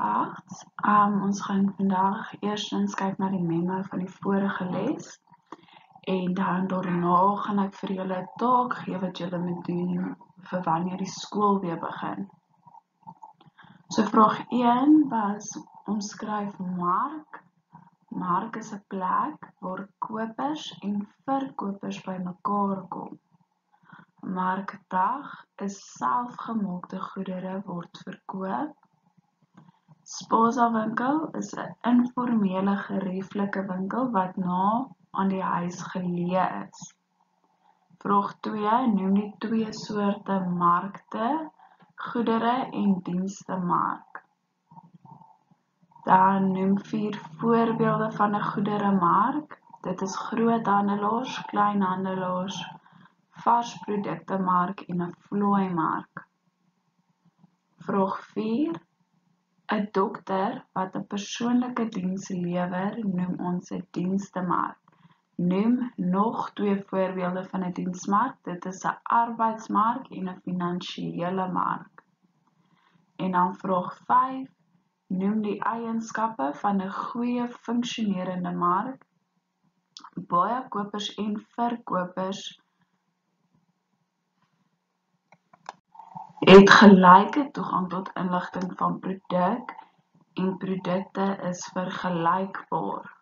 8. Ons gaan vandag eerstens kyk na die memo van die vorige les. En dan daarna gaan ek vir julle 'n taak gee wat julle moet doen vir wanneer die skool weer begin. So vraag 1 was omskryf mark. Mark is 'n plek waar kopers en verkopers bymekaar kom. Markdag is selfgemaakte goedere word verkoop. Spaza winkel is 'n informele gerieflike winkel wat na aan die huis geleë is. Vraag 2, noem die 2 soorte markte, goedere en dienste mark. Dan noem 4 voorbeelde van 'n goederemark. Dit is groothandelaars, kleinhandelaars, varsprodukte mark en 'n vlooimark. Vraag 4. 'n dokter wat 'n persoonlike diens lewer, noem ons 'n dienstemark. Noem nog 2 voorbeelde van 'n diensmark. Dit is 'n arbeidsmark en 'n finansiële mark. En dan vraag 5. Noem die eienskappe van 'n goeie funksionerende mark. Baie kopers en verkopers het gelyke toegang tot inligting van produk en produkte is vergelykbaar.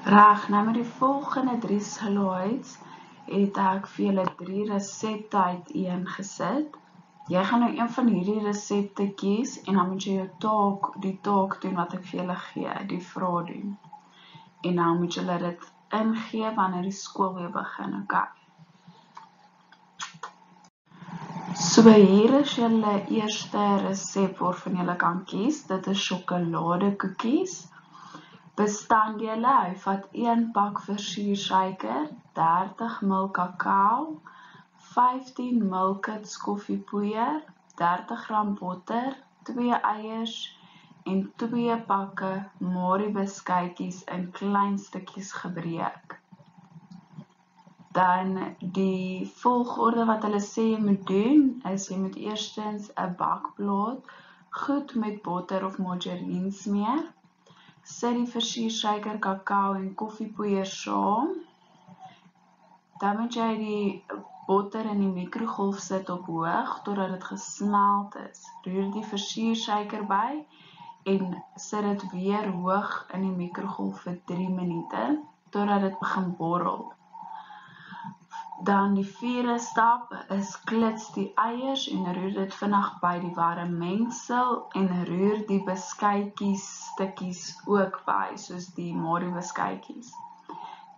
Reg, nou met die volgende 3 slides het ek vir julle 3 resepte uiteengesit. Jy gaan nou een van hierdie resepte kies en dan moet jy die taak doen wat ek vir julle gee, die vraag doen. En dan moet julle dit ingee wanneer die skool weer begin, okay? So hier is julle eerste resep waarvan julle kan kies. Dit is sjokoladekoekies. Bestanddele, hy vat 1 pak versiersuiker, 30 ml kakao, 15 ml kits koffiepoeier, 30 gram botter, 2 eiers en 2 pakke Marie-beskuitjies in klein stukkies gebreek. Dan die volgorde wat hulle sê jy moet doen, is jy moet eerstens 'n bakplaat goed met botter of margarine smeer. Sit die versiersuiker, kakao en koffiepoeier saam. Dan moet jy die botter in die mikrogolf sit op hoog totdat dit gesmelt is. Roer die versiersuiker by en sit dit weer hoog in die mikrogolf vir 3 minute totdat dit begin borrel. Dan die 4de stap is klits die eiers en roer dit vinnig by die warm mengsel en roer die beskuitjies stukkies ook by, soos die Marie-beskuitjies.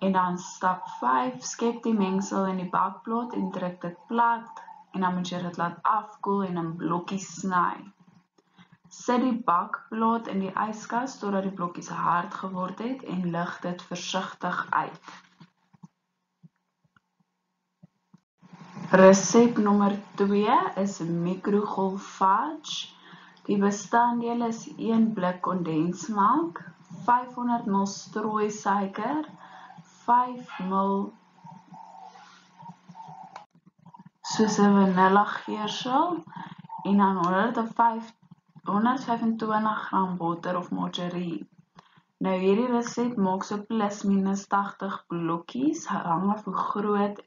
En dan stap 5, skep die mengsel in die bakplaat en druk dit plat en dan moet jy dit laat afkoel en in blokkies sny. Sit die bakplaat in die yskas totdat die blokkies hard geword het en lig dit versigtig uit. Resep nommer 2 is mikrogolf fudge. Die bestanddele is 1 blik kondensmelk, 500 ml strooisuiker, 5 ml soos 'n vanilla geursel en dan 125 gram botter of margarine. Nou hierdie resep maak so plus minus 80 blokkies, hang af hoe groot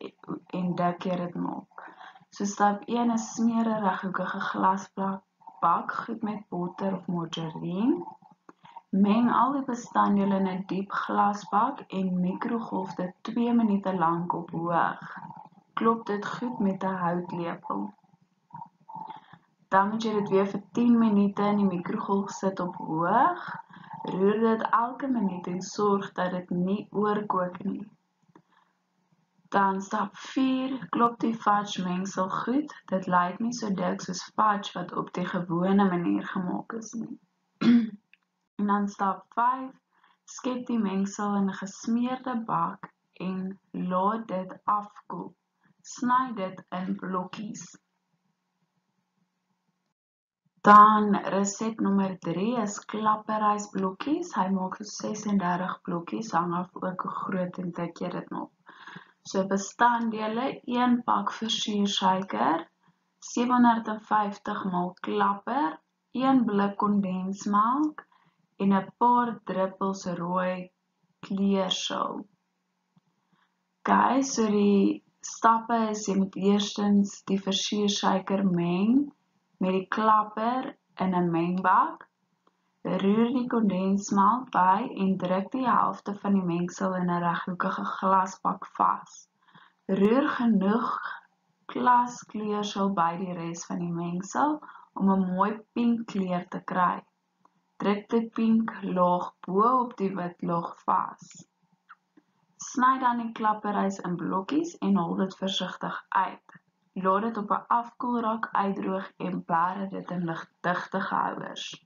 en dik jy dit maak. So stap 1 is smeer 'n reghoekige glasbak goed met botter of margarine. Meng al die bestanddele in 'n diep glasbak en mikrogolf dit 2 minute lank op hoog. Klop dit goed met 'n houtlepel. Dan moet jy dit weer vir 10 minute in die mikrogolf sit op hoog. Roer dit elke minuut en sorg dat dit nie oorkook nie. Dan stap 4, klop die fudge mengsel goed. Dit lyk nie so dik soos fudge wat op die gewone manier gemaak is nie. En dan stap 5, skep die mengsel in 'n gesmeerde bak en laat dit afkoel. Sny dit in blokkies. Dan resep nommer 3 is klapperysblokkies. Hy maak so 36 blokkies, hang af ook hoe groot en dik jy dit maak. So bestanddele, 1 pak versiersuiker, 750 ml klapper, 1 blik kondensmelk en 'n paar druppels rooi kleursil. Okay, so die stappe is jy moet eerstens die versiersuiker meng met die klapper in 'n mengbak. Roer die kondensmelk by en druk die helfte van die mengsel in 'n reghoekige glasbak vas. Roer genoeg glaskleursel by die res van die mengsel om 'n mooi pink kleur te kry. Druk die pink laag bo op die wit laag vas. Sny dan die klapperys in blokkies en haal dit versigtig uit. Laat dit op 'n afkoelrak uitdroog en berg dit in lugdigtige houers.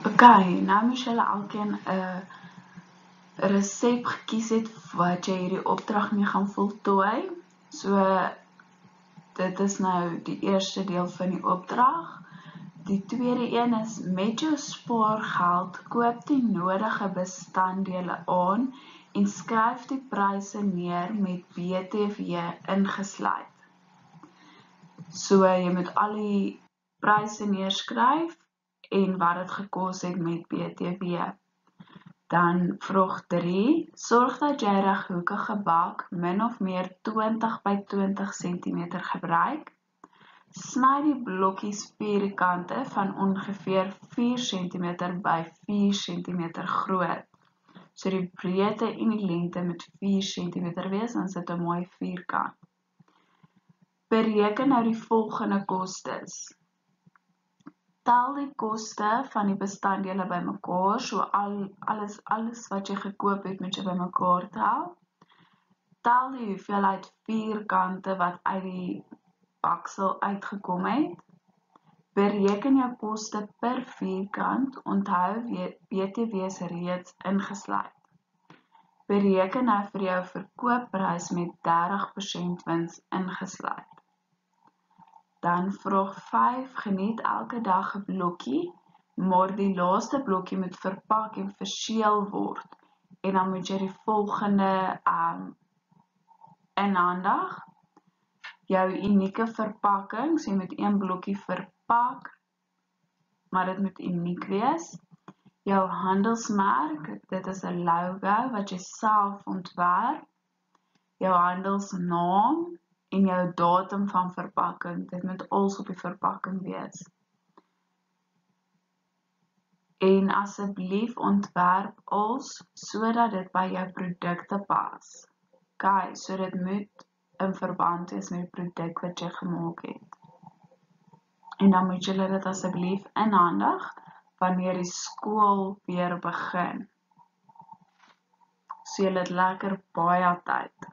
Okay, nou moes julle elkeen 'n resep gekies het wat jy hierdie opdrag mee gaan voltooi. So dit is nou die eerste deel van die opdrag. Die tweede een is met jou spaargeld koop die nodige bestanddele aan en skryf die pryse neer met BTW ingesluit. So jy moet al die pryse neerskryf en wat dit gekos het met BTW. Dan vraag 3, sorg dat jy reghoekige bak min of meer 20 by 20 cm gebruik. Sny die blokkies vierkante van ongeveer 4 cm by 4 cm groot. So die breedte en die lengte moet 4 cm wees, dan sit 'n mooi vierkant. Bereken nou die volgende kostes. Tel die koste van die bestanddele bymekaar, so alles wat jy gekoop het moet jy bymekaar tel. Tel die hoeveelheid vierkante wat uit die baksel uitgekom het. Bereken jou koste per vierkant, onthou BTW is reeds ingesluit. Bereken nou vir jou verkoopprys met 30% wins ingesluit. Dan vraag 5, geniet elke dag 'n blokkie, maar die laaste blokkie moet verpak en verseël word. En dan moet jy die volgende inhandig. Jou unieke verpakking, so jy moet 1 blokkie verpak, maar dit moet uniek wees. Jou handelsmerk, dit is 'n logo wat jy self ontwerp. Jou handelsnaam en jou datum van verpakking, dit moet als op die verpakking wees. En asseblief ontwerp als sodat dit by jou produkte pas. Okay, so dit moet in verband wees met die produk wat jy gemaak het. En dan moet julle dit asseblief inhandig wanneer die skool weer begin. So julle het lekker baie tyd.